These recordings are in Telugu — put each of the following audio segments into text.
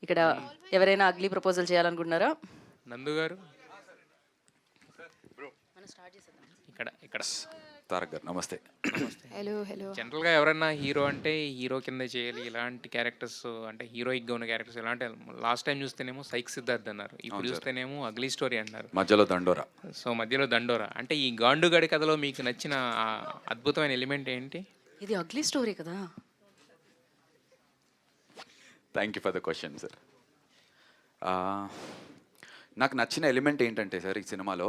ఇక్కడ ఎవరైనా అగ్లీ ప్రపోజల్ చేయాలనుకుంటున్నారా? నందు గారు ఇక్కడ ఇక్కడ తారక్ గారు నమస్తే. Hello hello. జనరల్గా ఎవరైనా హీరో అంటే హీరో కింద చేయాలి, ఇలాంటి క్యారెక్టర్స్ అంటే హీరోయిక్గా ఉన్న క్యారెక్టర్స్ ఇలాంటి లాస్ట్ టైం చూస్తేనేమో సైక్ సిద్ధార్థ్ అన్నారు, ఇప్పుడు చూస్తేనేమో అగ్లీ స్టోరీ అన్నారు, మధ్యలో దండోరా. సో మధ్యలో దండోరా. అంటే ఈ గాండుగడి కథలో మీకు నచ్చిన ఆ అద్భుతమైన ఎలిమెంట్ ఏంటి? ఇది అగ్లీ స్టోరీ కదా. Thank you for the question sir. నాకు నచ్చిన ఎలిమెంట్ ఏంటంటే సార్, ఈ సినిమాలో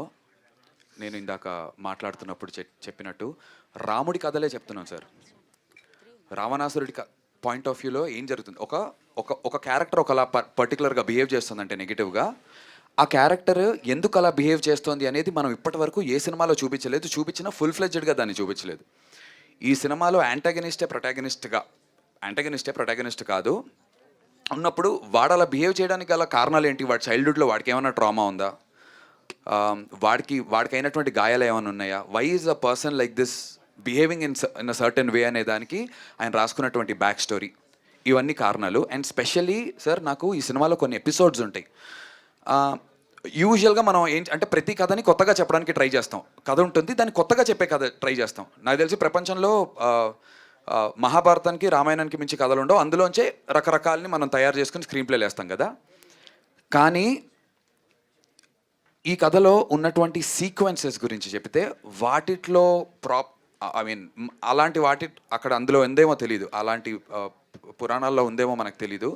నేను ఇందాక మాట్లాడుతున్నప్పుడు చెప్పినట్టు రాముడి కథలే చెప్తున్నాను సార్. రావణాసురుడి పాయింట్ ఆఫ్ వ్యూలో ఏం జరుగుతుంది, ఒక క్యారెక్టర్ ఒకలా పర్టికులర్గా బిహేవ్ చేస్తుందంటే నెగిటివ్గా, ఆ క్యారెక్టర్ ఎందుకు అలా బిహేవ్ చేస్తుంది అనేది మనం ఇప్పటి వరకు ఏ సినిమాలో చూపించలేదు, చూపించినా ఫుల్ ఫ్లెడ్జ్డ్గా దాన్ని చూపించలేదు. ఈ సినిమాలో యాంటాగనిస్టే ప్రొటాగనిస్ట్ కాదు ఉన్నప్పుడు వాడు అలా బిహేవ్ చేయడానికి గల కారణాలు ఏంటి, వాడి చైల్డ్హుడ్లో వాడికి ఏమైనా ట్రామా ఉందా, వాడికి అయినటువంటి గాయాలు ఏమైనా ఉన్నాయా, why is a person like this behaving in a certain way అనేదానికి ఆయన రాసుకున్నటువంటి బ్యాక్ స్టోరీ, ఇవన్నీ కారణాలు. అండ్ స్పెషల్లీ సార్ నాకు ఈ సినిమాలో కొన్ని ఎపిసోడ్స్ ఉంటాయి. యూజువల్గా మనం అంటే ప్రతి కథని కొత్తగా చెప్పడానికి ట్రై చేస్తాం, కథ ఉంటుంది దాన్ని కొత్తగా చెప్పే కథ ట్రై చేస్తాం. నాకు తెలిసి ప్రపంచంలో మహాభారతానికి రామాయణానికి మించి కథలు ఉండవు, అందులోంచే రకరకాలని మనం తయారు చేసుకుని స్క్రీన్ ప్లేలు వేస్తాం కదా. కానీ ఈ కథలో ఉన్నటువంటి సీక్వెన్సెస్ గురించి చెప్తే వాటిట్లో అలాంటి అక్కడ అందులో ఉందేమో తెలీదు, అలాంటి పురాణాల్లో ఉందేమో మనకు తెలీదు.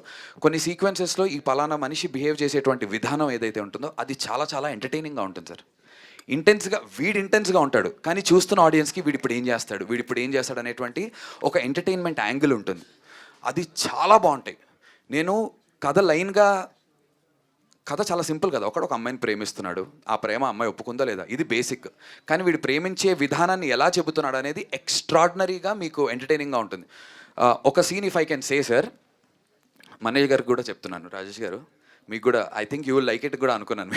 కొన్ని సీక్వెన్సెస్లో ఈ పలానా మనిషి బిహేవ్ చేసేటువంటి విధానం ఏదైతే ఉంటుందో అది చాలా చాలా ఎంటర్టైనింగ్గా ఉంటుంది సార్. ఇంటెన్స్గా ఉంటాడు, కానీ చూస్తున్న ఆడియన్స్కి వీడిప్పుడు ఏం చేస్తాడు అనేటువంటి ఒక ఎంటర్టైన్మెంట్ యాంగిల్ ఉంటుంది. అది చాలా బాగుంటాయి. నేను కథ చాలా సింపుల్ కదా, ఒక అమ్మాయిని ప్రేమిస్తున్నాడు, ఆ ప్రేమ అమ్మాయి ఒప్పుకుందా లేదా, ఇది బేసిక్. కానీ వీడు ప్రేమించే విధానాన్ని ఎలా చెబుతున్నాడు అనేది ఎక్స్ట్రాడినరీగా మీకు ఎంటర్టైనింగ్గా ఉంటుంది. ఒక scene if I can say sir, మనేజ్ గారికి కూడా చెప్తున్నాను, రాజేష్ గారు మీకు కూడా I think you will like it కూడా అనుకున్నాను,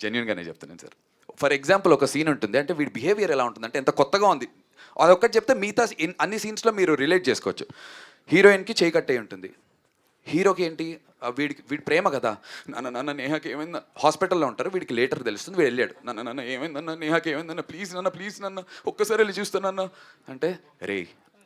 జెన్యున్గానే చెప్తున్నాను సార్. ఫర్ ఎగ్జాంపుల్ ఒక సీన్ ఉంటుంది, అంటే వీడి బిహేవియర్ ఎలా ఉంటుంది అంటే ఎంత కొత్తగా ఉంది, అదొక్కటి చెప్తే మిగతా అన్ని సీన్స్లో మీరు రిలేట్ చేసుకోవచ్చు. హీరోయిన్కి చేయి కట్టే ఉంటుంది, హీరోకి ఏంటి వీడి ప్రేమ కదా, నన్ను నేహాకి ఏమైందా, హాస్పిటల్లో ఉంటారు, వీడికి లేటర్ తెలుస్తుంది, వీడు వెళ్ళాడు, నన్ను ఏమైందన్న నేహాకి ఏమైందన్న ప్లీజ్ నన్ను ఒక్కసారి వెళ్ళి చూస్తానన్న అంటే, రే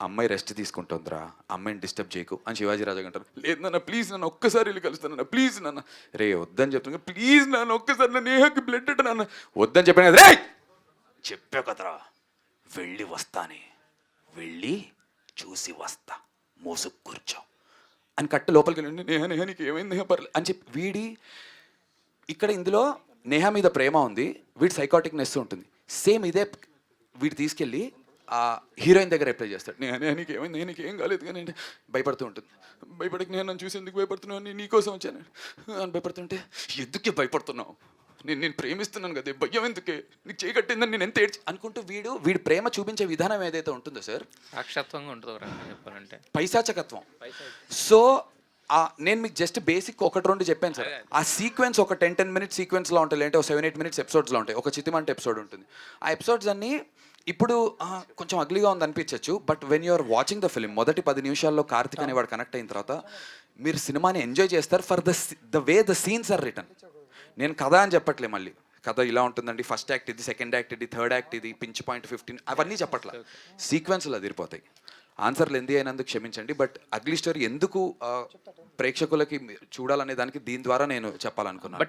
అమ్మాయి రెస్ట్ తీసుకుంటుందిరా, అమ్మాయిని డిస్టర్బ్ చేయకు అని శివాజీ రాజా అంటారు. లేదు నన్ను ప్లీజ్ నన్ను ఒక్కసారి వెళ్ళి కలుస్తానన్న, ప్లీజ్ నన్ను, రే వద్దని చెప్తున్నా, ప్లీజ్ నన్ను ఒక్కసారి నన్ను నేహాకి బ్లడ్ అంటే నన్ను వద్దని చెప్పాను కదా, రే చెప్పా కదరా వెళ్ళి వస్తానే, వెళ్ళి చూసి వస్తా, మోసుకు కూర్చో అని కట్టు లోపలికి వెళ్ళండి, నేహా నీకు ఏమైంది నేహా పర్లేదు అని చెప్పి ఇందులో నేహా మీద ప్రేమ ఉంది, వీడి సైకాటిక్నెస్ ఉంటుంది. సేమ్ ఇదే వీడు తీసుకెళ్ళి ఆ హీరోయిన్ దగ్గర అప్లై చేస్తాడు. నేహా నీకు ఏమైంది, నీకు ఏం కాలేదు కానీ అంటే భయపడుతూ ఉంటుంది. భయపడక నేను నన్ను చూసి ఎందుకు భయపడుతున్నావు, నేను నీకోసం వచ్చాను అని భయపడుతుంటే, ఎందుకే భయపడుతున్నావు, నేను ప్రేమిస్తున్నాను కదా, భయం ఎందుకే, నీకు చేయి కట్టిందని నేను ఎంత ఏడ్చి అనుకుంటూ వీడి ప్రేమ చూపించే విధానం ఏదైతే ఉంటుందో సార్, సాక్షాత్వంగా ఉంటుంది చెప్పాలంటే, పైశాచకత్వం. సో నేను మీకు జస్ట్ బేసిక్ 1-2 చెప్పాను సార్. ఆ సీక్వెన్స్ ఒక 10 మినిట్స్ సీక్వెన్స్లో ఉంటాయి, అంటే ఒక 7-8 మినిట్స్ ఎపిసోడ్స్లో ఉంటాయి. ఒక చితిమంట ఎపిసోడ్ ఉంటుంది. ఆ ఎపిసోడ్స్ అన్నీ ఇప్పుడు కొంచెం అగ్లీగా ఉంది అనిపించవచ్చు, but when you're watching the film మొదటి 10 నిమిషాల్లో కార్తిక్ అనేవాడు కనెక్ట్ అయిన తర్వాత మీరు సినిమాని ఎంజాయ్ చేస్తారు for the way the scenes are return. నేను కథ అని చెప్పట్లే, మళ్ళీ కథ ఇలా ఉంటుందండి, ఫస్ట్ యాక్ట్ ఇది, సెకండ్ యాక్ట్ ఇది, థర్డ్ యాక్ట్ ఇది, పించ్ పాయింట్ 15 అవన్నీ చెప్పట్లా, సీక్వెన్స్లు అదిరిపోతాయి. ఆన్సర్లు ఎందు అయినందుకు క్షమించండి, బట్ అగ్లీ స్టోరీ ఎందుకు ప్రేక్షకులకి చూడాలనే దానికి దీని ద్వారా నేను చెప్పాలనుకున్నాను.